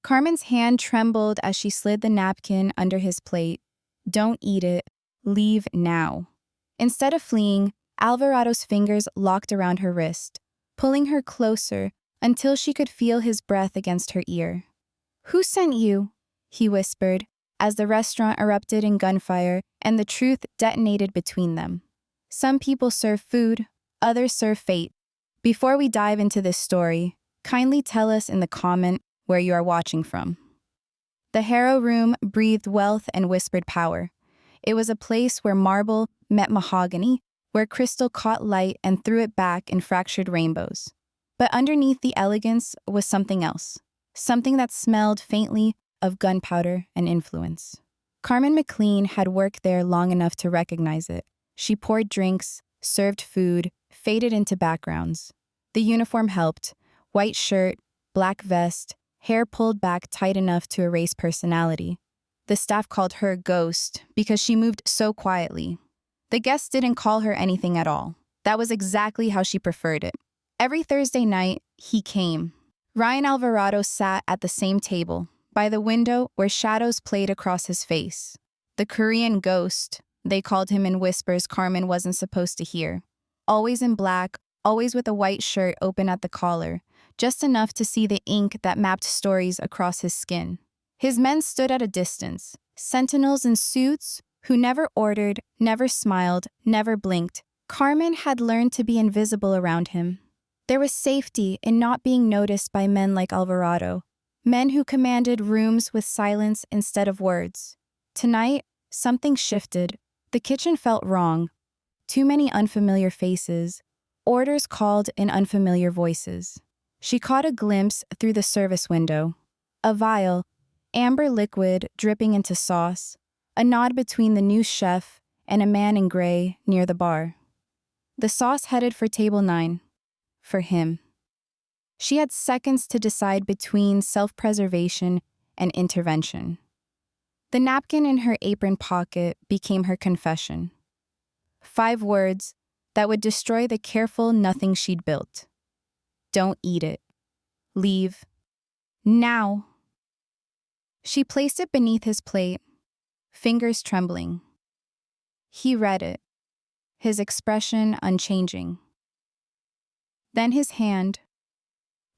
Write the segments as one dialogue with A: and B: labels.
A: Carmen's hand trembled as she slid the napkin under his plate. Don't eat it. Leave now. Instead of fleeing, Alvarado's fingers locked around her wrist, pulling her closer until she could feel his breath against her ear. "Who sent you?" he whispered, as the restaurant erupted in gunfire and the truth detonated between them. Some people serve food, others serve fate. Before we dive into this story, kindly tell us in the comment where you are watching from. The Harrow Room breathed wealth and whispered power. It was a place where marble met mahogany, where crystal caught light and threw it back in fractured rainbows. But underneath the elegance was something else, something that smelled faintly of gunpowder and influence. Carmen McLean had worked there long enough to recognize it. She poured drinks, served food, faded into backgrounds. The uniform helped: white shirt, black vest, hair pulled back tight enough to erase personality. The staff called her Ghost because she moved so quietly. The guests didn't call her anything at all. That was exactly how she preferred it. Every Thursday night, he came. Ryan Alvarado sat at the same table, by the window where shadows played across his face. The Korean Ghost, they called him in whispers Carmen wasn't supposed to hear. Always in black, always with a white shirt open at the collar, just enough to see the ink that mapped stories across his skin. His men stood at a distance, sentinels in suits who never ordered, never smiled, never blinked. Carmen had learned to be invisible around him. There was safety in not being noticed by men like Alvarado, men who commanded rooms with silence instead of words. Tonight, something shifted. The kitchen felt wrong. Too many unfamiliar faces, orders called in unfamiliar voices. She caught a glimpse through the service window. A vial, amber liquid dripping into sauce, a nod between the new chef and a man in gray near the bar. The sauce headed for table 9. For him. She had seconds to decide between self-preservation and intervention. The napkin in her apron pocket became her confession. 5 words that would destroy the careful nothing she'd built. Don't eat it. Leave. Now. She placed it beneath his plate, fingers trembling. He read it, his expression unchanging. Then his hand,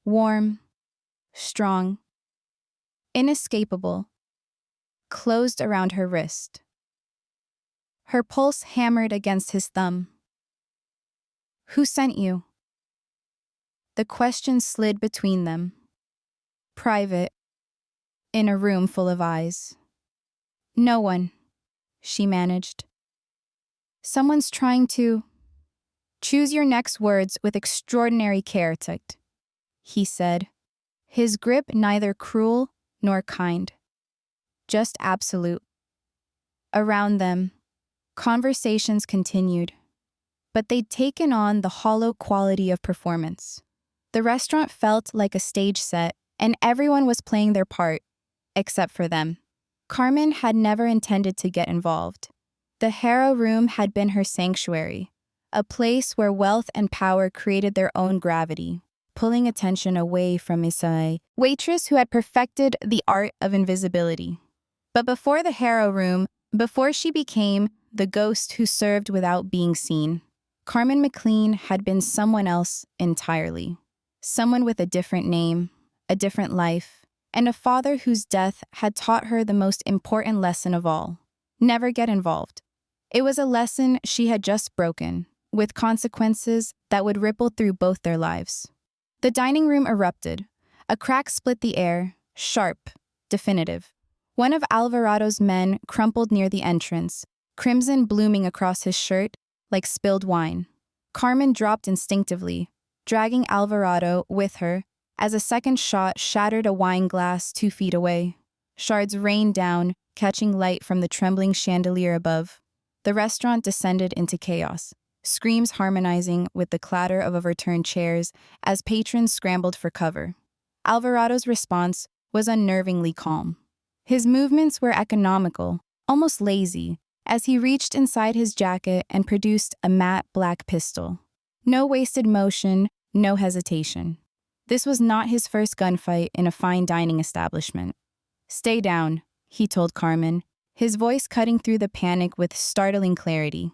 A: warm, strong, inescapable, closed around her wrist. Her pulse hammered against his thumb. Who sent you? The question slid between them. Private, in a room full of eyes. No one, she managed. Someone's trying to... Choose your next words with extraordinary care, Tucked, he said, his grip neither cruel nor kind, just absolute. Around them, conversations continued, but they'd taken on the hollow quality of performance. The restaurant felt like a stage set, and everyone was playing their part, except for them. Carmen had never intended to get involved. The Harrow Room had been her sanctuary, a place where wealth and power created their own gravity, pulling attention away from Isai, Waitress who had perfected the art of invisibility. But before the Harrow Room, before she became the ghost who served without being seen, Carmen McLean had been someone else entirely. Someone with a different name, a different life, and a father whose death had taught her the most important lesson of all: never get involved. It was a lesson she had just broken, with consequences that would ripple through both their lives. The dining room erupted. A crack split the air, sharp, definitive. One of Alvarado's men crumpled near the entrance, crimson blooming across his shirt like spilled wine. Carmen dropped instinctively, dragging Alvarado with her as a second shot shattered a wine glass 2 feet away. Shards rained down, catching light from the trembling chandelier above. The restaurant descended into chaos, screams harmonizing with the clatter of overturned chairs as patrons scrambled for cover. Alvarado's response was unnervingly calm. His movements were economical, almost lazy, as he reached inside his jacket and produced a matte black pistol. No wasted motion, no hesitation. This was not his first gunfight in a fine dining establishment. "Stay down," he told Carmen, his voice cutting through the panic with startling clarity.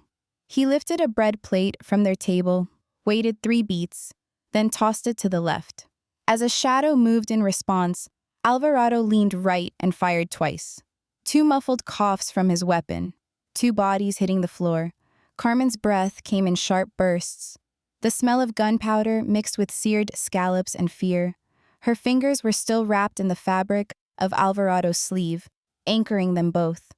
A: He lifted a bread plate from their table, waited 3 beats, then tossed it to the left. As a shadow moved in response, Alvarado leaned right and fired twice. 2 muffled coughs from his weapon, 2 bodies hitting the floor. Carmen's breath came in sharp bursts. The smell of gunpowder mixed with seared scallops and fear. Her fingers were still wrapped in the fabric of Alvarado's sleeve, anchoring them both.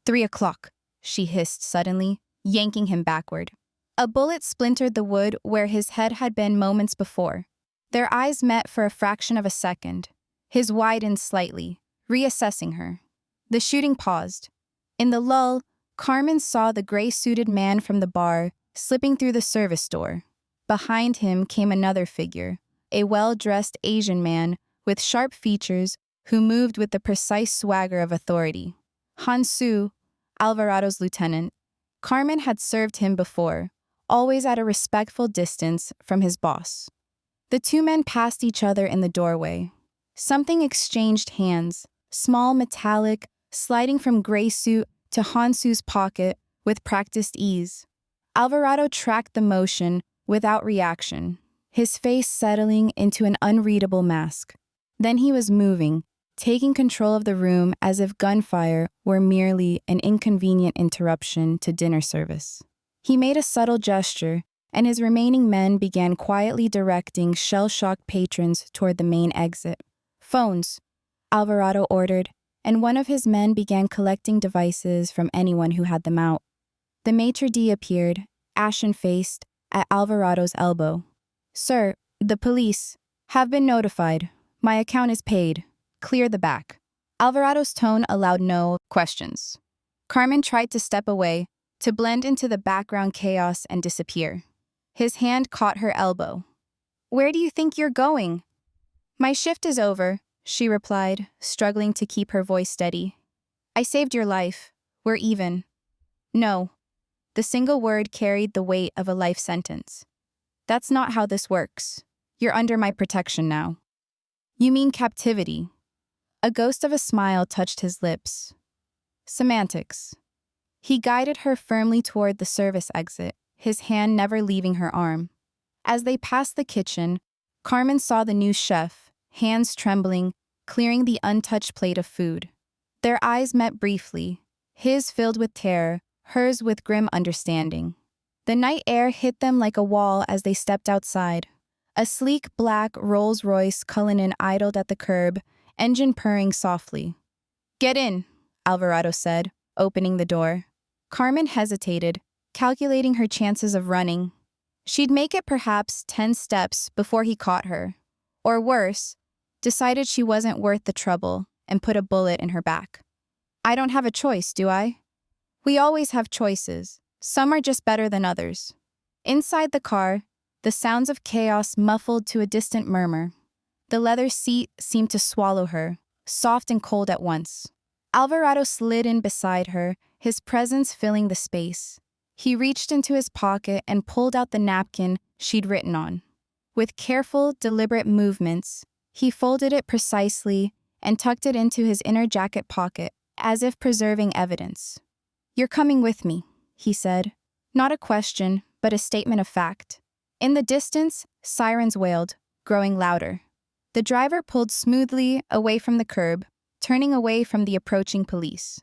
A: 3 o'clock, she hissed suddenly, yanking him backward. A bullet splintered the wood where his head had been moments before. Their eyes met for a fraction of a second. His widened slightly, reassessing her. The shooting paused. In the lull, Carmen saw the gray-suited man from the bar slipping through the service door. Behind him came another figure, a well-dressed Asian man with sharp features who moved with the precise swagger of authority. Hansu, Alvarado's lieutenant. Carmen had served him before, always at a respectful distance from his boss. The 2 men passed each other in the doorway. Something exchanged hands, small, metallic, sliding from gray suit to Hansu's pocket with practiced ease. Alvarado tracked the motion without reaction, his face settling into an unreadable mask. Then he was moving, taking control of the room as if gunfire were merely an inconvenient interruption to dinner service. He made a subtle gesture, and his remaining men began quietly directing shell-shocked patrons toward the main exit. "Phones," Alvarado ordered, and one of his men began collecting devices from anyone who had them out. The maitre d' appeared, ashen-faced, at Alvarado's elbow. "Sir, the police have been notified. My account is paid. Clear the back." Alvarado's tone allowed no questions. Carmen tried to step away, to blend into the background chaos and disappear. His hand caught her elbow. "Where do you think you're going?" "My shift is over," she replied, struggling to keep her voice steady. "I saved your life. We're even." "No." The single word carried the weight of a life sentence. "That's not how this works. You're under my protection now." "You mean captivity?" A ghost of a smile touched his lips. "Semantics." He guided her firmly toward the service exit, his hand never leaving her arm. As they passed the kitchen, Carmen saw the new chef, hands trembling, clearing the untouched plate of food. Their eyes met briefly, his filled with terror, hers with grim understanding. The night air hit them like a wall as they stepped outside. A sleek black Rolls-Royce Cullinan idled at the curb, engine purring softly. "Get in," Alvarado said, opening the door. Carmen hesitated, calculating her chances of running. She'd make it perhaps 10 steps before he caught her. Or worse, decided she wasn't worth the trouble and put a bullet in her back. "I don't have a choice, do I?" "We always have choices. Some are just better than others." Inside the car, the sounds of chaos muffled to a distant murmur. The leather seat seemed to swallow her, soft and cold at once. Alvarado slid in beside her, his presence filling the space. He reached into his pocket and pulled out the napkin she'd written on. With careful, deliberate movements, he folded it precisely and tucked it into his inner jacket pocket, as if preserving evidence. "You're coming with me," he said. Not a question, but a statement of fact. In the distance, sirens wailed, growing louder. The driver pulled smoothly away from the curb, turning away from the approaching police.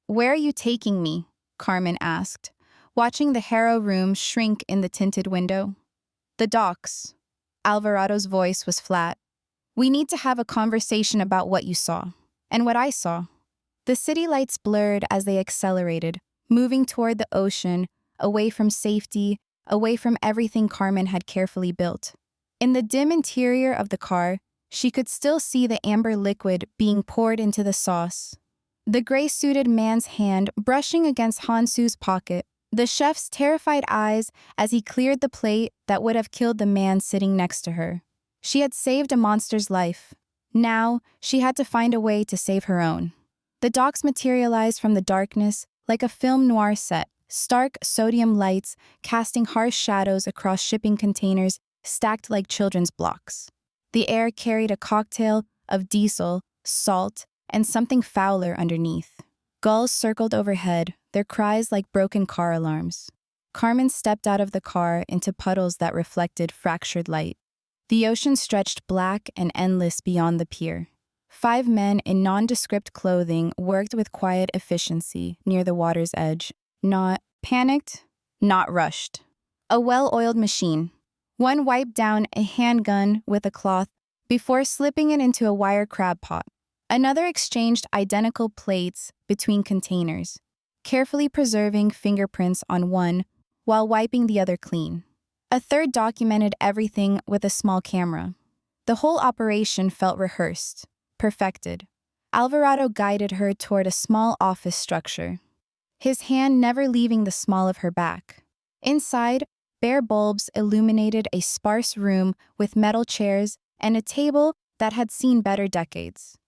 A: "Where are you taking me?" Carmen asked, watching the Harrow room shrink in the tinted window. "The docks." Alvarado's voice was flat. "We need to have a conversation about what you saw, and what I saw." The city lights blurred as they accelerated, moving toward the ocean, away from safety, away from everything Carmen had carefully built. In the dim interior of the car, she could still see the amber liquid being poured into the sauce. The gray-suited man's hand brushing against Hansu's pocket, the chef's terrified eyes as he cleared the plate that would have killed the man sitting next to her. She had saved a monster's life. Now, she had to find a way to save her own. The docks materialized from the darkness like a film noir set, stark sodium lights casting harsh shadows across shipping containers stacked like children's blocks. The air carried a cocktail of diesel, salt, and something fouler underneath. Gulls circled overhead, their cries like broken car alarms. Carmen stepped out of the car into puddles that reflected fractured light. The ocean stretched black and endless beyond the pier. 5 men in nondescript clothing worked with quiet efficiency near the water's edge, not panicked, not rushed. A well-oiled machine. One wiped down a handgun with a cloth before slipping it into a wire crab pot. Another exchanged identical plates between containers, carefully preserving fingerprints on one while wiping the other clean. A third documented everything with a small camera. The whole operation felt rehearsed, perfected. Alvarado guided her toward a small office structure, his hand never leaving the small of her back. Inside, bare bulbs illuminated a sparse room with metal chairs and a table that had seen better decades.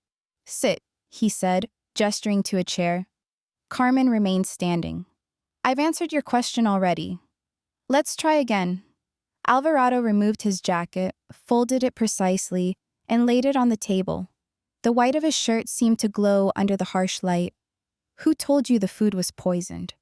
A: "Sit," he said, gesturing to a chair. Carmen remained standing. "I've answered your question already. Let's try again." Alvarado removed his jacket, folded it precisely, and laid it on the table. The white of his shirt seemed to glow under the harsh light. "Who told you the food was poisoned?"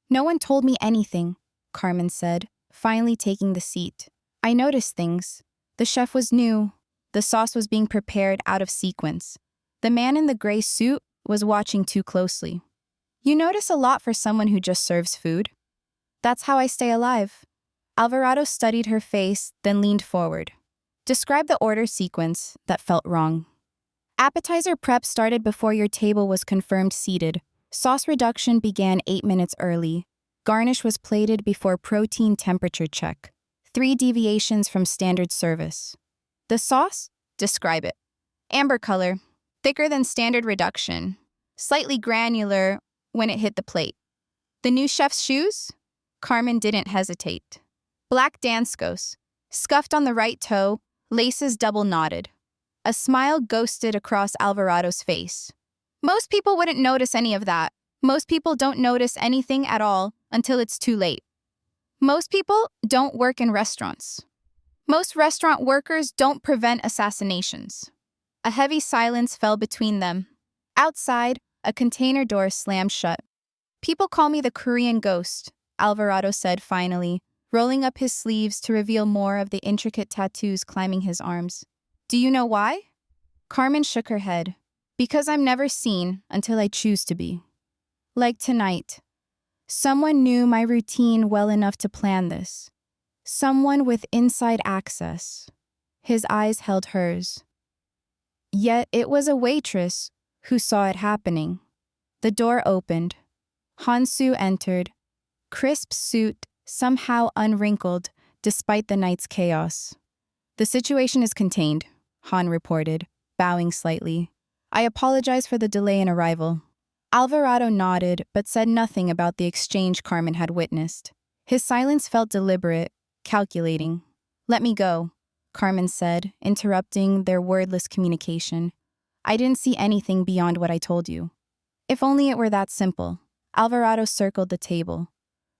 A: "No one told me anything," Carmen said, finally taking the seat. "I noticed things. The chef was new. The sauce was being prepared out of sequence. The man in the gray suit was watching too closely." "You notice a lot for someone who just serves food." "That's how I stay alive." Alvarado studied her face, then leaned forward. "Describe the order sequence that felt wrong." "Appetizer prep started before your table was confirmed seated. Sauce reduction began 8 minutes early. Garnish was plated before protein temperature check. 3 deviations from standard service." "The sauce?" "Describe it." "Amber color, thicker than standard reduction, slightly granular when it hit the plate." "The new chef's shoes?" Carmen didn't hesitate. "Black Danskos, scuffed on the right toe, laces double knotted." A smile ghosted across Alvarado's face. "Most people wouldn't notice any of that. Most people don't notice anything at all until it's too late. Most people don't work in restaurants. Most restaurant workers don't prevent assassinations." A heavy silence fell between them. Outside, a container door slammed shut. "People call me the Korean ghost," Alvarado said finally, rolling up his sleeves to reveal more of the intricate tattoos climbing his arms. "Do you know why?" Carmen shook her head. "Because I'm never seen until I choose to be. Like tonight. Someone knew my routine well enough to plan this. Someone with inside access." His eyes held hers. Yet it was a waitress who saw it happening. The door opened. Hansu entered, crisp suit somehow unwrinkled despite the night's chaos. "The situation is contained," Han reported, bowing slightly. "I apologize for the delay in arrival." Alvarado nodded but said nothing about the exchange Carmen had witnessed. His silence felt deliberate, calculating. "Let me go," Carmen said, interrupting their wordless communication. "I didn't see anything beyond what I told you." "If only it were that simple." Alvarado circled the table.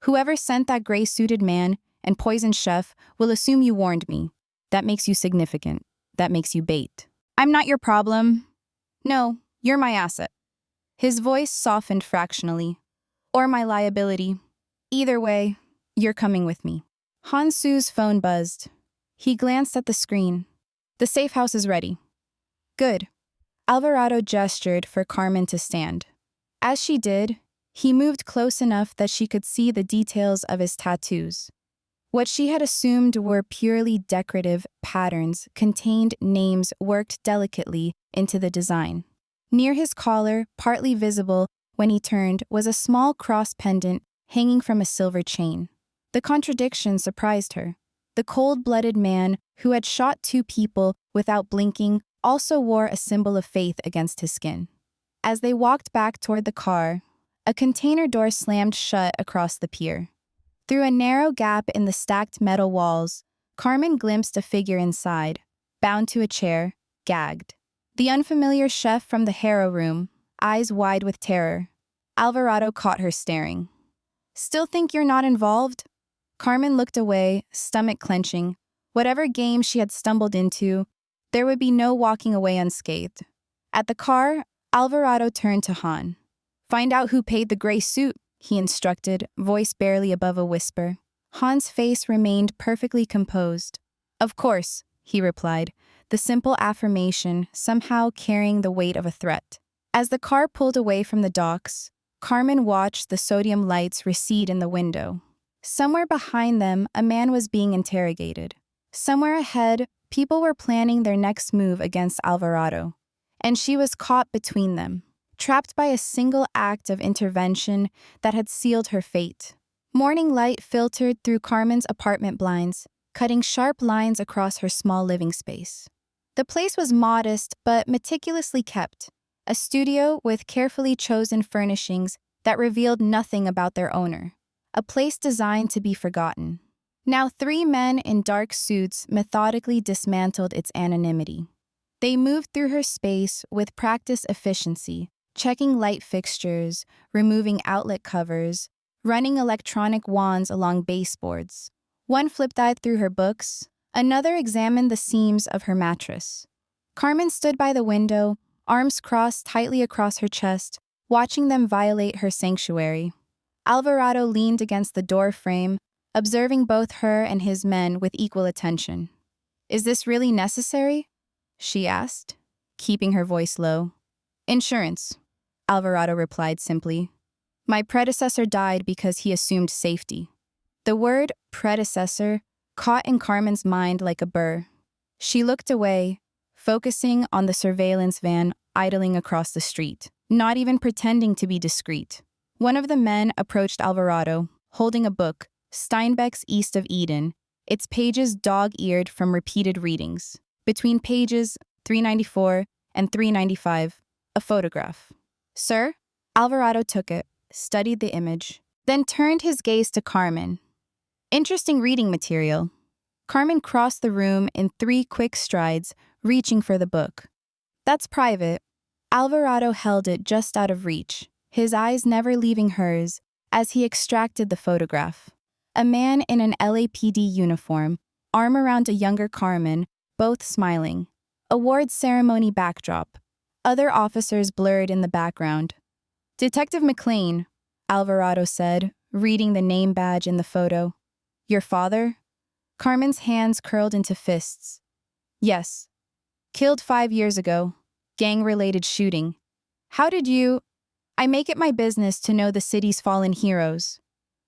A: "Whoever sent that gray-suited man and poisoned chef will assume you warned me. That makes you significant. That makes you bait. I'm not your problem. No, you're my asset." His voice softened fractionally. "Or my liability. Either way, you're coming with me." Hansu's phone buzzed. He glanced at the screen. "The safe house is ready." "Good." Alvarado gestured for Carmen to stand. As she did, he moved close enough that she could see the details of his tattoos. What she had assumed were purely decorative patterns contained names worked delicately into the design. Near his collar, partly visible when he turned, was a small cross pendant hanging from a silver chain. The contradiction surprised her. The cold-blooded man who had shot 2 people without blinking also wore a symbol of faith against his skin. As they walked back toward the car, a container door slammed shut across the pier. Through a narrow gap in the stacked metal walls, Carmen glimpsed a figure inside, bound to a chair, gagged. The unfamiliar chef from the Harrow room, eyes wide with terror. Alvarado caught her staring. "Still think you're not involved?" Carmen looked away, stomach clenching. Whatever game she had stumbled into, There would be no walking away unscathed. At the car, Alvarado turned to Han. "Find out who paid the gray suit," he instructed, voice barely above a whisper. Han's face remained perfectly composed. "Of course," he replied, the simple affirmation somehow carrying the weight of a threat. As the car pulled away from the docks, Carmen watched the sodium lights recede in the window. Somewhere behind them, a man was being interrogated. Somewhere ahead, people were planning their next move against Alvarado. And she was caught between them, trapped by a single act of intervention that had sealed her fate. Morning light filtered through Carmen's apartment blinds, cutting sharp lines across her small living space. The place was modest but meticulously kept, a studio with carefully chosen furnishings that revealed nothing about their owner, a place designed to be forgotten. Now 3 men in dark suits methodically dismantled its anonymity. They moved through her space with practiced efficiency, checking light fixtures, removing outlet covers, running electronic wands along baseboards. One flip-dived through her books, another examined the seams of her mattress. Carmen stood by the window, arms crossed tightly across her chest, watching them violate her sanctuary. Alvarado leaned against the door frame, observing both her and his men with equal attention. "Is this really necessary?" she asked, keeping her voice low. "Insurance," Alvarado replied simply. "My predecessor died because he assumed safety." The word predecessor caught in Carmen's mind like a burr. She looked away, focusing on the surveillance van idling across the street, not even pretending to be discreet. One of the men approached Alvarado, holding a book, Steinbeck's East of Eden, its pages dog-eared from repeated readings. Between pages 394 and 395, a photograph. "Sir?" Alvarado took it, studied the image, then turned his gaze to Carmen. "Interesting reading material." Carmen crossed the room in 3 quick strides, reaching for the book. "That's private." Alvarado held it just out of reach, his eyes never leaving hers, as he extracted the photograph. A man in an LAPD uniform, arm around a younger Carmen, both smiling. Awards ceremony backdrop. Other officers blurred in the background. "Detective McLean," Alvarado said, reading the name badge in the photo. "Your father?" Carmen's hands curled into fists. "Yes. Killed 5 years ago. Gang-related shooting. How did you—" "I make it my business to know the city's fallen heroes."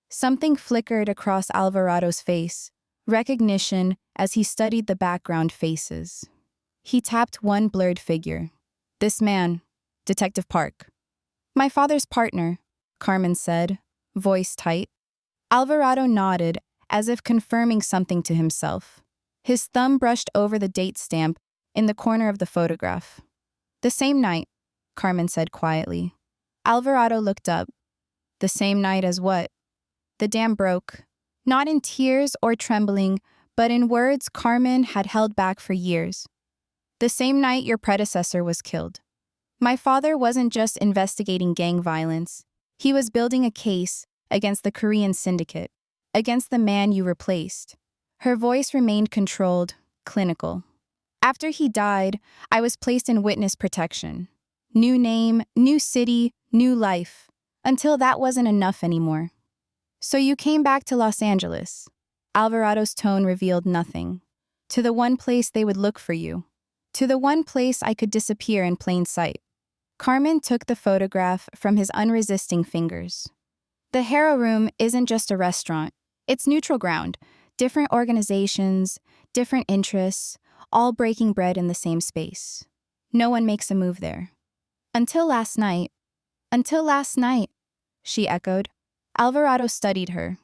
A: Something flickered across Alvarado's face, recognition as he studied the background faces. He tapped one blurred figure. "This man, Detective Park." "My father's partner," Carmen said, voice tight. Alvarado nodded, as if confirming something to himself. His thumb brushed over the date stamp in the corner of the photograph. "The same night," Carmen said quietly. Alvarado looked up. "The same night as what?" The dam broke, not in tears or trembling, but in words Carmen had held back for years. "The same night your predecessor was killed." "My father wasn't just investigating gang violence. He was building a case against the Korean syndicate, against the man you replaced." Her voice remained controlled, clinical. "After he died, I was placed in witness protection. New name, new city, new life. Until that wasn't enough anymore." "So you came back to Los Angeles." Alvarado's tone revealed nothing. "To the one place they would look for you. To the one place I could disappear in plain sight." Carmen took the photograph from his unresisting fingers. "The Harrow Room isn't just a restaurant. It's neutral ground. Different organizations, different interests, all breaking bread in the same space. No one makes a move there." "Until last night." "Until last night," she echoed. Alvarado studied her.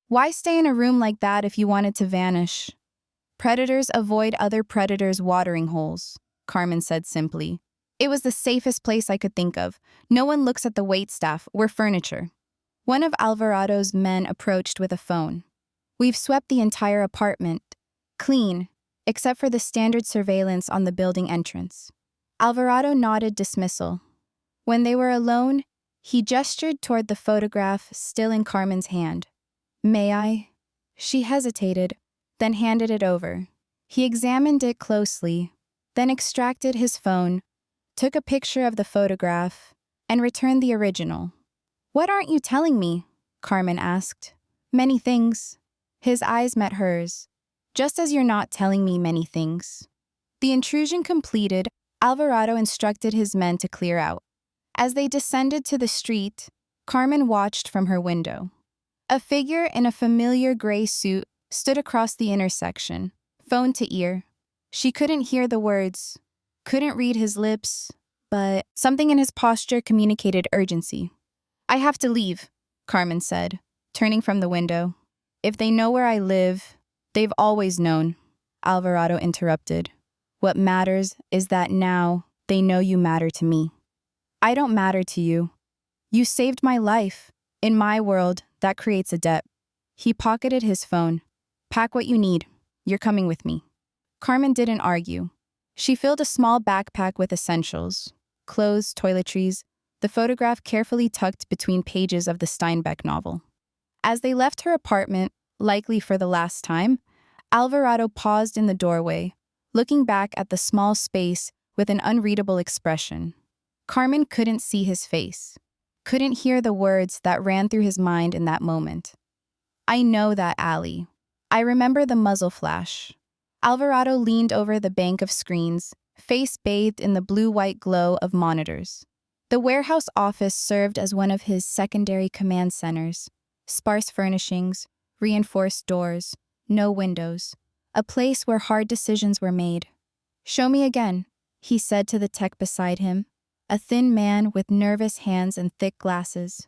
A: "Why stay in a room like that if you wanted to vanish?" "Predators avoid other predators' watering holes," Carmen said simply. "It was the safest place I could think of. No one looks at the waitstaff, we're furniture." One of Alvarado's men approached with a phone. "We've swept the entire apartment. Clean, except for the standard surveillance on the building entrance." Alvarado nodded dismissal. When they were alone, he gestured toward the photograph still in Carmen's hand. "May I?" She hesitated, then handed it over. He examined it closely, then extracted his phone, took a picture of the photograph, and returned the original. "What aren't you telling me?" Carmen asked. "Many things." His eyes met hers. "Just as you're not telling me many things." The intrusion completed, Alvarado instructed his men to clear out. As they descended to the street, Carmen watched from her window. A figure in a familiar gray suit stood across the intersection, phone to ear. She couldn't hear the words, couldn't read his lips, but something in his posture communicated urgency. "I have to leave," Carmen said, turning from the window. "If they know where I live, they've always known," Alvarado interrupted. "What matters is that now they know you matter to me." "I don't matter to you. You saved my life. In my world, that creates a debt." He pocketed his phone. "Pack what you need. You're coming with me." Carmen didn't argue. She filled a small backpack with essentials, clothes, toiletries, the photograph carefully tucked between pages of the Steinbeck novel. As they left her apartment, likely for the last time, Alvarado paused in the doorway, looking back at the small space with an unreadable expression. Carmen couldn't see his face, couldn't hear the words that ran through his mind in that moment. "I know that alley. I remember the muzzle flash." Alvarado leaned over the bank of screens, face bathed in the blue-white glow of monitors. The warehouse office served as one of his secondary command centers. Sparse furnishings, reinforced doors, no windows. A place where hard decisions were made. "Show me again," he said to the tech beside him, a thin man with nervous hands and thick glasses.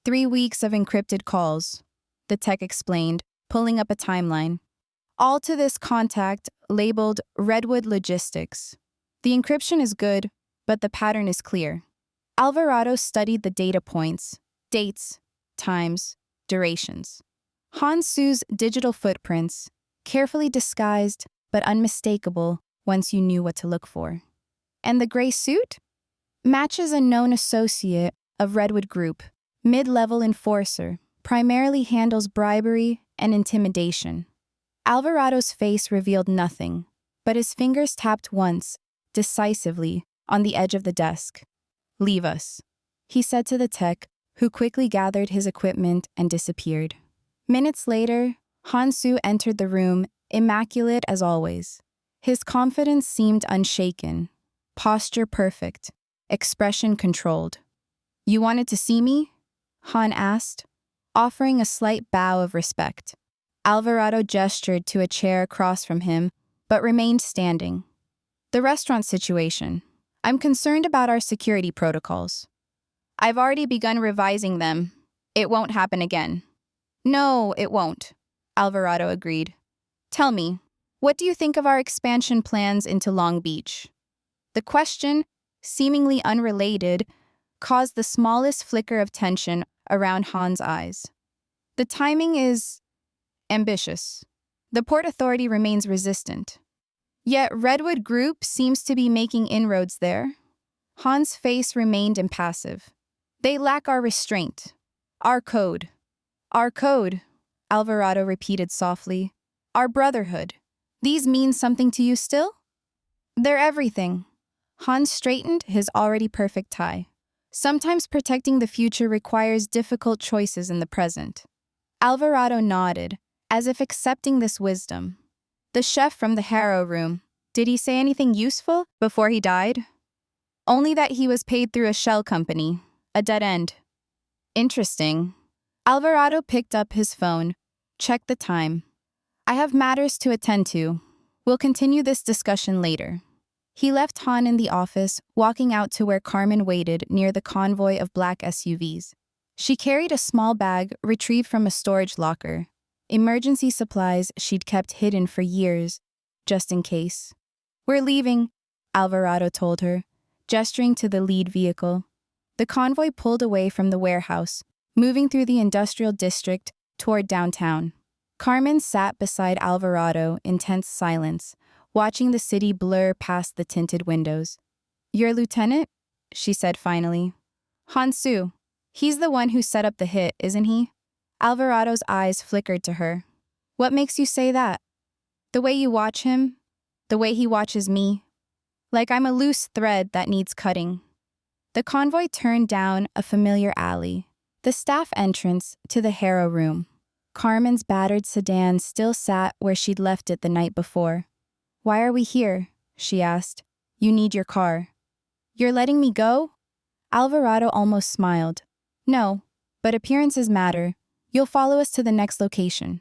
A: 3 weeks of encrypted calls, the tech explained, pulling up a timeline. All to this contact labeled Redwood Logistics. "The encryption is good, but the pattern is clear." Alvarado studied the data points, dates, times, durations. Hansu's digital footprints, carefully disguised but unmistakable once you knew what to look for. And the gray suit? Matches a known associate of Redwood Group, mid-level enforcer, primarily handles bribery and intimidation. Alvarado's face revealed nothing, but his fingers tapped once, decisively, on the edge of the desk. "Leave us," he said to the tech, who quickly gathered his equipment and disappeared. Minutes later, Hansu entered the room, immaculate as always. His confidence seemed unshaken, posture perfect, expression controlled. "You wanted to see me?" Han asked, offering a slight bow of respect. Alvarado gestured to a chair across from him, but remained standing. "The restaurant situation. I'm concerned about our security protocols." "I've already begun revising them. It won't happen again." "No, it won't," Alvarado agreed. "Tell me, what do you think of our expansion plans into Long Beach?" The question, seemingly unrelated, caused the smallest flicker of tension around Han's eyes. "The timing is ambitious. The Port Authority remains resistant. Yet Redwood Group seems to be making inroads there." Han's face remained impassive. "They lack our restraint. Our code." "Our code," Alvarado repeated softly. "Our brotherhood. These mean something to you still?" "They're everything." Han straightened his already perfect tie. "Sometimes protecting the future requires difficult choices in the present." Alvarado nodded, as if accepting this wisdom. "The chef from the Harrow Room, did he say anything useful before he died?" "Only that he was paid through a shell company, a dead end." "Interesting." Alvarado picked up his phone, checked the time. "I have matters to attend to. We'll continue this discussion later." He left Han in the office, walking out to where Carmen waited near the convoy of black SUVs. She carried a small bag retrieved from a storage locker, emergency supplies she'd kept hidden for years, just in case. "We're leaving," Alvarado told her, gesturing to the lead vehicle. The convoy pulled away from the warehouse, moving through the industrial district toward downtown. Carmen sat beside Alvarado in tense silence, watching the city blur past the tinted windows. "Your lieutenant?" she said finally. "Hansu. He's the one who set up the hit, isn't he?" Alvarado's eyes flickered to her. "What makes you say that?" "The way you watch him, the way he watches me. Like I'm a loose thread that needs cutting. The convoy turned down a familiar alley, the staff entrance to the Harrow room. Carmen's battered sedan still sat where she'd left it the night before. "Why are we here?" she asked. "You need your car." "You're letting me go?" Alvarado almost smiled. "No, but appearances matter. You'll follow us to the next location."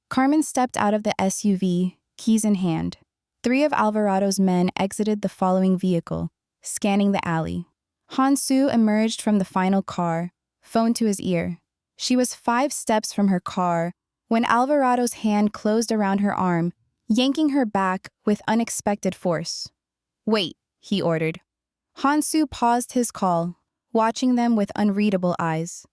A: Carmen stepped out of the SUV, keys in hand. 3 of Alvarado's men exited the following vehicle, scanning the alley. Hansu emerged from the final car, phone to his ear. She was 5 steps from her car when Alvarado's hand closed around her arm, yanking her back with unexpected force. "Wait," he ordered. Hansu paused his call, watching them with unreadable eyes.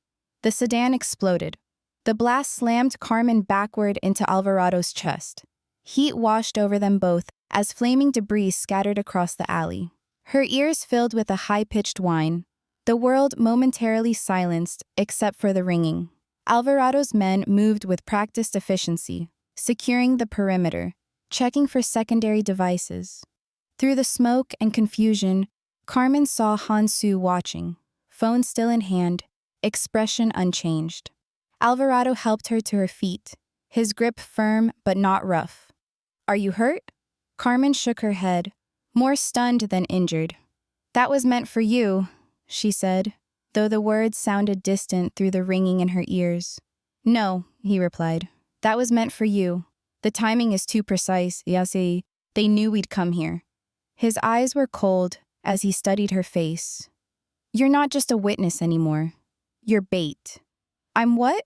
A: The sedan exploded. The blast slammed Carmen backward into Alvarado's chest. Heat washed over them both as flaming debris scattered across the alley. Her ears filled with a high-pitched whine. The world momentarily silenced except for the ringing. Alvarado's men moved with practiced efficiency, securing the perimeter, checking for secondary devices. Through the smoke and confusion, Carmen saw Hansu watching, phone still in hand, expression unchanged. Alvarado helped her to her feet, his grip firm but not rough. "Are you hurt?" Carmen shook her head, more stunned than injured. "That was meant for you," she said, though the words sounded distant through the ringing in her ears. "No," he replied. "That was meant for you. The timing is too precise, Yasi. They knew we'd come here." His eyes were cold as he studied her face. "You're not just a witness anymore. You're bait." "I'm what?"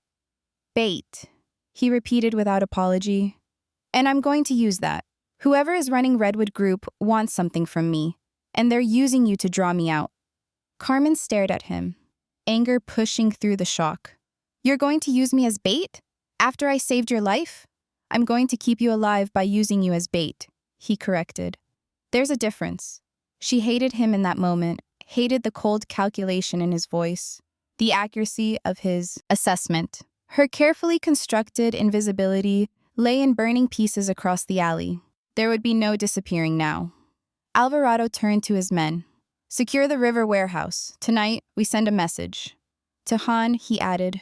A: "Bait," he repeated without apology. "And I'm going to use that. Whoever is running Redwood Group wants something from me, and they're using you to draw me out." Carmen stared at him, anger pushing through the shock. "You're going to use me as bait? After I saved your life?" "I'm going to keep you alive by using you as bait," he corrected. "There's a difference." She hated him in that moment, hated the cold calculation in his voice, the accuracy of his assessment. Her carefully constructed invisibility lay in burning pieces across the alley. There would be no disappearing now. Alvarado turned to his men. "Secure the river warehouse. Tonight, we send a message." To Han, he added,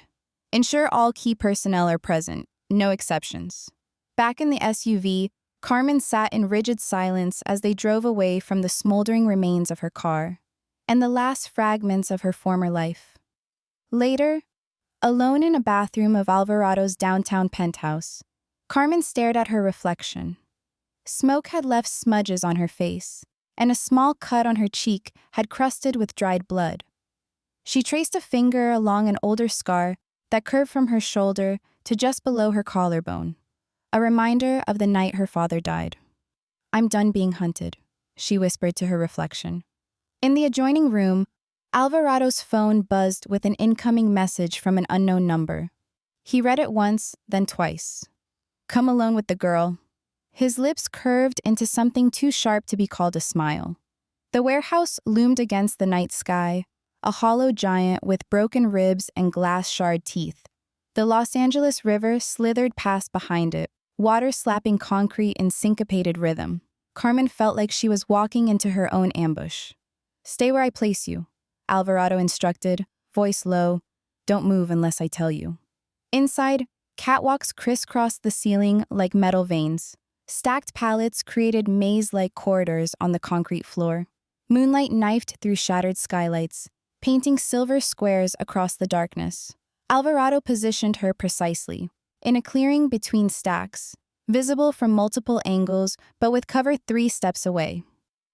A: "Ensure all key personnel are present, no exceptions." Back in the SUV, Carmen sat in rigid silence as they drove away from the smoldering remains of her car and the last fragments of her former life. Later, alone in a bathroom of Alvarado's downtown penthouse, Carmen stared at her reflection. Smoke had left smudges on her face, and a small cut on her cheek had crusted with dried blood. She traced a finger along an older scar that curved from her shoulder to just below her collarbone, a reminder of the night her father died. "I'm done being hunted," she whispered to her reflection. In the adjoining room, Alvarado's phone buzzed with an incoming message from an unknown number. He read it once, then twice. "Come alone with the girl." His lips curved into something too sharp to be called a smile. The warehouse loomed against the night sky, a hollow giant with broken ribs and glass-shard teeth. The Los Angeles River slithered past behind it, water slapping concrete in syncopated rhythm. Carmen felt like she was walking into her own ambush. "Stay where I place you," Alvarado instructed, voice low. "Don't move unless I tell you." Inside, catwalks crisscrossed the ceiling like metal veins. Stacked pallets created maze-like corridors on the concrete floor. Moonlight knifed through shattered skylights, painting silver squares across the darkness. Alvarado positioned her precisely, in a clearing between stacks, visible from multiple angles but with cover 3 steps away.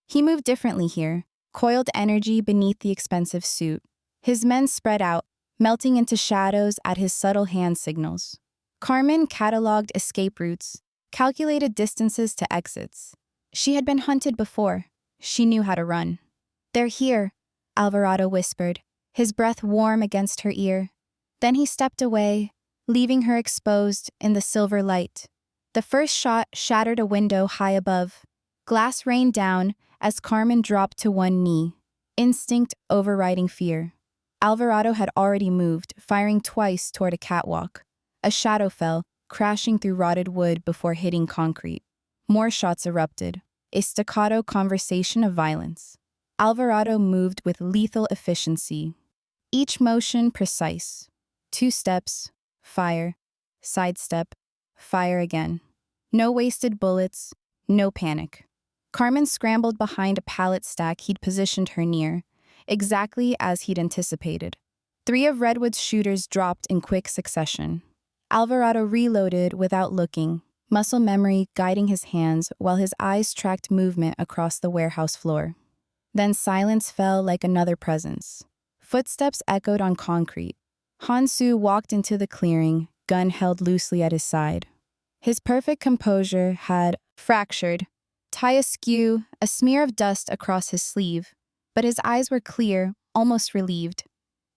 A: He moved differently here, coiled energy beneath the expensive suit. His men spread out, melting into shadows at his subtle hand signals. Carmen cataloged escape routes, calculated distances to exits. She had been hunted before. She knew how to run. "They're here," Alvarado whispered, his breath warm against her ear. Then he stepped away, leaving her exposed in the silver light. The first shot shattered a window high above. Glass rained down as Carmen dropped to one knee, instinct overriding fear. Alvarado had already moved, firing twice toward a catwalk. A shadow fell, crashing through rotted wood before hitting concrete. More shots erupted. a staccato conversation of violence. Alvarado moved with lethal efficiency, each motion precise. 2 steps, fire, sidestep, fire again. No wasted bullets, no panic. Carmen scrambled behind a pallet stack he'd positioned her near, exactly as he'd anticipated. 3 of Redwood's shooters dropped in quick succession. Alvarado reloaded without looking, muscle memory guiding his hands while his eyes tracked movement across the warehouse floor. Then silence fell like another presence. Footsteps echoed on concrete. Hansu walked into the clearing, gun held loosely at his side. His perfect composure had fractured, tie askew, a smear of dust across his sleeve, but his eyes were clear, almost relieved.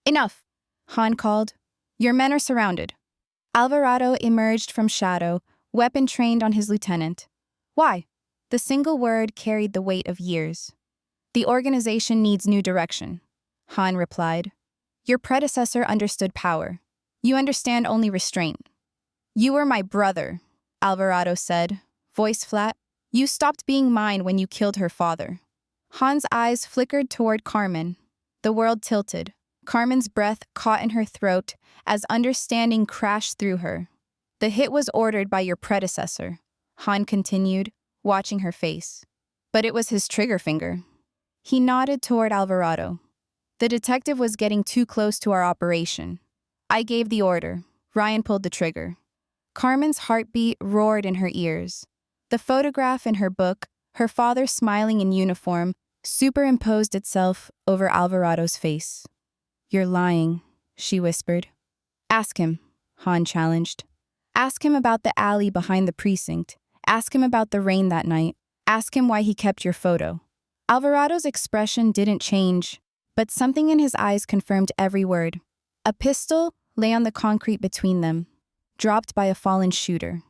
A: "Enough," Han called. "Your men are surrounded." Alvarado emerged from shadow, weapon trained on his lieutenant. "Why?" The single word carried the weight of years. "The organization needs new direction," Han replied. "Your predecessor understood power. You understand only restraint." "You were my brother," Alvarado said, voice flat. "You stopped being mine when you killed her father." Han's eyes flickered toward Carmen. The world tilted. Carmen's breath caught in her throat as understanding crashed through her. "The hit was ordered by your predecessor," Han continued, watching her face. "But it was his trigger finger." He nodded toward Alvarado. "The detective was getting too close to our operation. I gave the order. Ryan pulled the trigger." Carmen's heartbeat roared in her ears. The photograph in her book, her father smiling in uniform, superimposed itself over Alvarado's face. "You're lying," she whispered. "Ask him," Han challenged. "Ask him about the alley behind the precinct. Ask him about the rain that night. Ask him why he kept your photo." Alvarado's expression didn't change, but something in his eyes confirmed every word. A pistol lay on the concrete between them, dropped by a fallen shooter.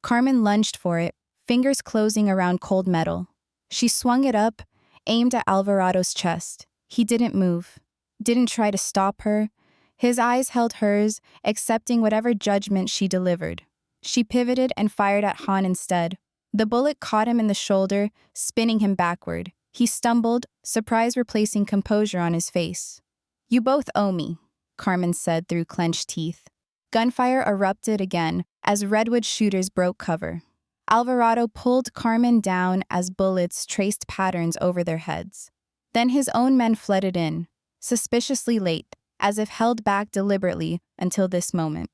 A: Carmen lunged for it, fingers closing around cold metal. She swung it up, aimed at Alvarado's chest. He didn't move, didn't try to stop her. His eyes held hers, accepting whatever judgment she delivered. She pivoted and fired at Han instead. The bullet caught him in the shoulder, spinning him backward. He stumbled, surprise replacing composure on his face. "You both owe me," Carmen said through clenched teeth. Gunfire erupted again as Redwood shooters broke cover. Alvarado pulled Carmen down as bullets traced patterns over their heads. Then his own men flooded in, suspiciously late, as if held back deliberately until this moment.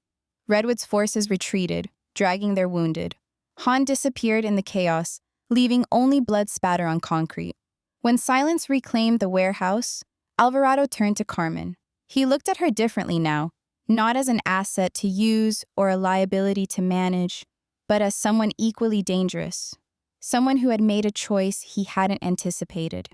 A: Redwood's forces retreated, dragging their wounded. Han disappeared in the chaos, leaving only blood spatter on concrete. When silence reclaimed the warehouse, Alvarado turned to Carmen. He looked at her differently now, not as an asset to use or a liability to manage, but as someone equally dangerous, someone who had made a choice he hadn't anticipated.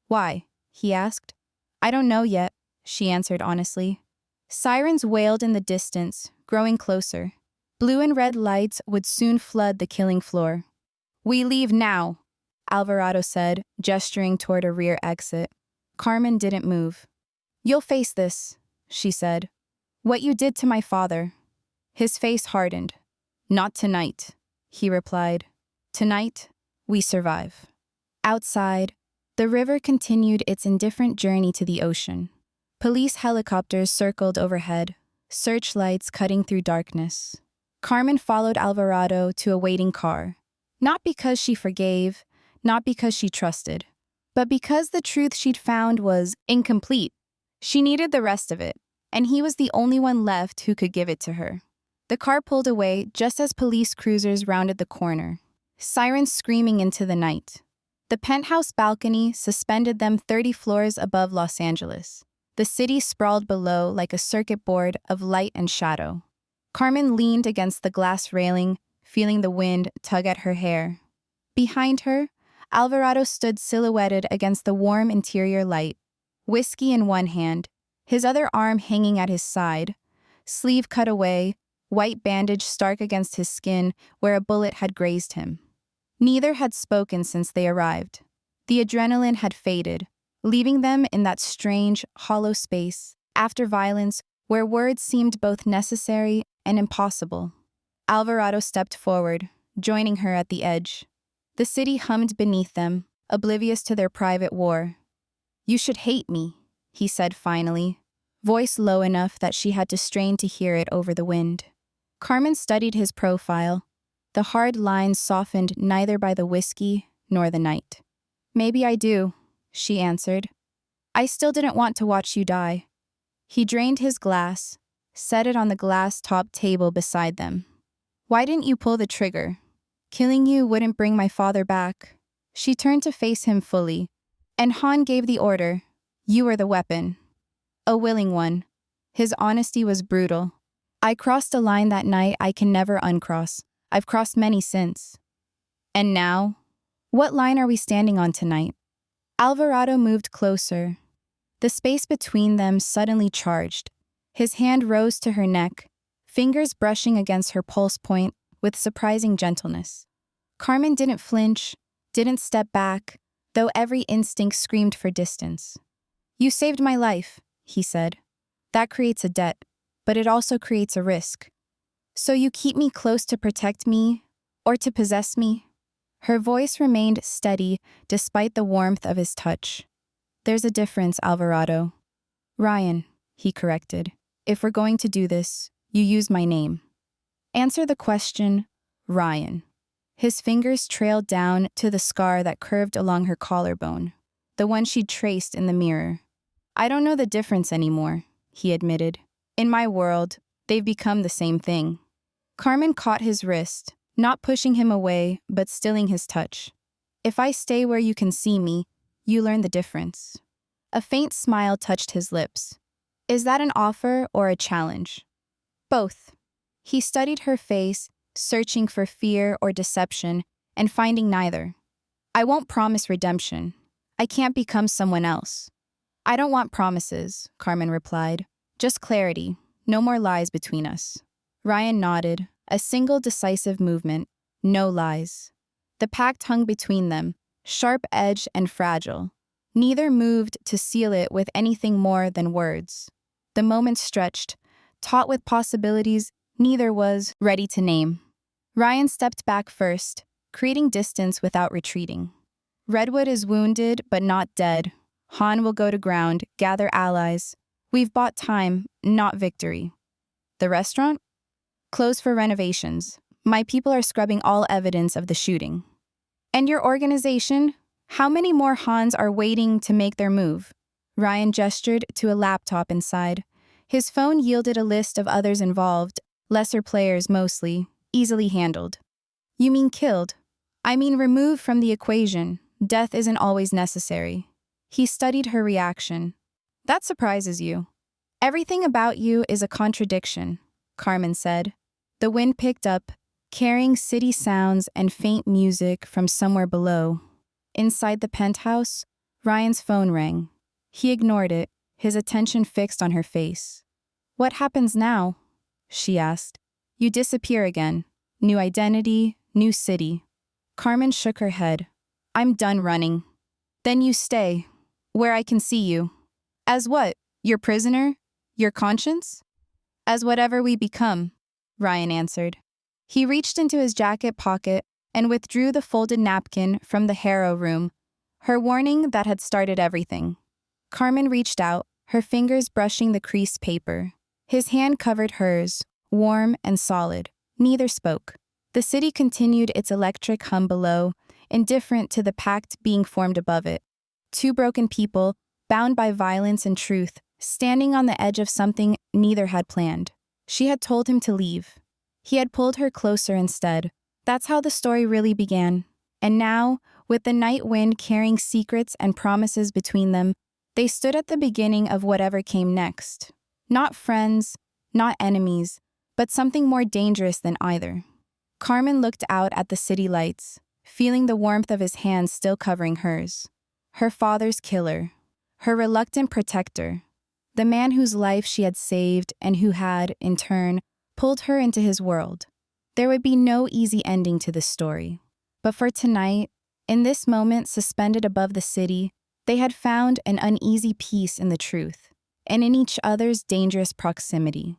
A: "Why?" he asked. "I don't know yet," she answered honestly. Sirens wailed in the distance, growing closer. Blue and red lights would soon flood the killing floor. "We leave now," Alvarado said, gesturing toward a rear exit. Carmen didn't move. "You'll face this," she said. "What you did to my father." His face hardened. "Not tonight," he replied. "Tonight, we survive." Outside, the river continued its indifferent journey to the ocean. Police helicopters circled overhead, searchlights cutting through darkness. Carmen followed Alvarado to a waiting car, not because she forgave, not because she trusted, but because the truth she'd found was incomplete. She needed the rest of it, and he was the only one left who could give it to her. The car pulled away just as police cruisers rounded the corner, sirens screaming into the night. The penthouse balcony suspended them 30 floors above Los Angeles. The city sprawled below like a circuit board of light and shadow. Carmen leaned against the glass railing, feeling the wind tug at her hair. Behind her, Alvarado stood silhouetted against the warm interior light, whiskey in one hand, his other arm hanging at his side, sleeve cut away, white bandage stark against his skin where a bullet had grazed him. Neither had spoken since they arrived. The adrenaline had faded, leaving them in that strange, hollow space, after violence, where words seemed both necessary and impossible. Alvarado stepped forward, joining her at the edge. The city hummed beneath them, oblivious to their private war. "You should hate me," he said finally, voice low enough that she had to strain to hear it over the wind. Carmen studied his profile, the hard lines softened neither by the whiskey nor the night. "Maybe I do," she answered. "I still didn't want to watch you die." He drained his glass, set it on the glass-topped table beside them. "Why didn't you pull the trigger? Killing you wouldn't bring my father back." She turned to face him fully, and Han gave the order. "You were the weapon." A willing one. His honesty was brutal. "I crossed a line that night I can never uncross. I've crossed many since." "And now? What line are we standing on tonight?" Alvarado moved closer. The space between them suddenly charged. His hand rose to her neck, fingers brushing against her pulse point with surprising gentleness. Carmen didn't flinch, didn't step back, though every instinct screamed for distance. "You saved my life," he said. "That creates a debt, but it also creates a risk. So you keep me close to protect me, or to possess me?" Her voice remained steady despite the warmth of his touch. "There's a difference, Alvarado." "Ryan," he corrected. "If we're going to do this, you use my name." Answer the question, Ryan. His fingers trailed down to the scar that curved along her collarbone, the one she'd traced in the mirror. "I don't know the difference anymore," he admitted. "In my world, they've become the same thing." Carmen caught his wrist, not pushing him away, but stilling his touch. "If I stay where you can see me, you learn the difference." A faint smile touched his lips. "Is that an offer or a challenge?" "Both." He studied her face, searching for fear or deception, and finding neither. "I won't promise redemption. I can't become someone else." "I don't want promises," Carmen replied. "Just clarity, no more lies between us." Ryan nodded, a single decisive movement, no lies. The pact hung between them, sharp-edged and fragile. Neither moved to seal it with anything more than words. The moment stretched, taut with possibilities neither was ready to name. Ryan stepped back first, creating distance without retreating. "Redwood is wounded but not dead. Han will go to ground, gather allies. We've bought time, not victory." "The restaurant?" "Closed for renovations. My people are scrubbing all evidence of the shooting." "And your organization? How many more Hans are waiting to make their move?" Ryan gestured to a laptop inside. His phone yielded a list of others involved, lesser players mostly, easily handled. "You mean killed?" "I mean removed from the equation. Death isn't always necessary." He studied her reaction. "That surprises you." "Everything about you is a contradiction," Carmen said. The wind picked up, carrying city sounds and faint music from somewhere below. Inside the penthouse, Ryan's phone rang. He ignored it, his attention fixed on her face. "What happens now?" she asked. "You disappear again. New identity, new city." Carmen shook her head. "I'm done running." "Then you stay, where I can see you." "As what? Your prisoner? Your conscience?" "As whatever we become," Ryan answered. He reached into his jacket pocket and withdrew the folded napkin from the Harrow room, her warning that had started everything. Carmen reached out, her fingers brushing the creased paper. His hand covered hers, warm and solid. Neither spoke. The city continued its electric hum below, indifferent to the pact being formed above it. Two broken people, bound by violence and truth, standing on the edge of something neither had planned. She had told him to leave. He had pulled her closer instead. That's how the story really began. And now, with the night wind carrying secrets and promises between them, they stood at the beginning of whatever came next. Not friends, not enemies, but something more dangerous than either. Carmen looked out at the city lights, feeling the warmth of his hands still covering hers. Her father's killer, her reluctant protector, the man whose life she had saved and who had, in turn, pulled her into his world. There would be no easy ending to this story. But for tonight, in this moment suspended above the city, they had found an uneasy peace in the truth, and in each other's dangerous proximity.